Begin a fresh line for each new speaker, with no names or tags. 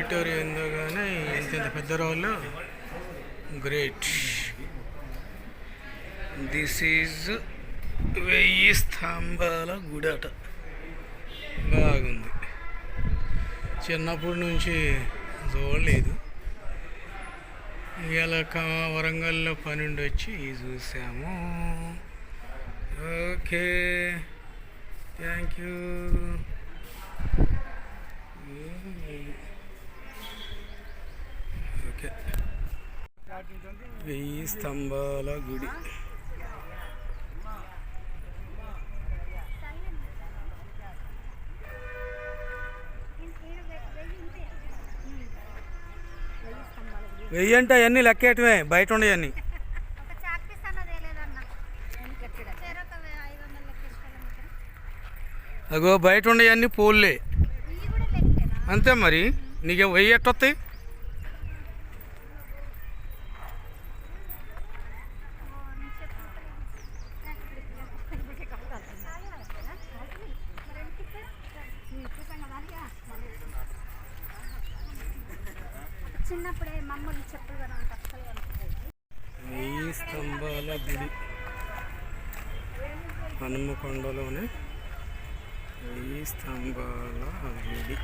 Auditorium ఏందో కానీ ఇంత పెద్ద రోల్ గ్రేట్. దిస్ ఈజ్ 1000 స్తంభాల గుడి అట. బాగుంది. చిన్నప్పటి నుంచి చూడలేదు. ఇలా వరంగల్లో పని ఉండి వచ్చి చూసాము. Okay, thank you. 1000 స్తంభాల గుడి. వెయ్యి అంటే అవన్నీ లెక్కేయటమే, బయట ఉండేవన్నీ. అగో బయట ఉండేవన్నీ పోల్లే అంతే. మరి నీకే 1000 ఎట్టొస్తాయి?
చిన్నప్పుడే మమ్మల్ని చెప్పులు కదా
1000 స్తంభాల గుడి హనుమకొండలోనే 1000 స్తంభాల గుడి.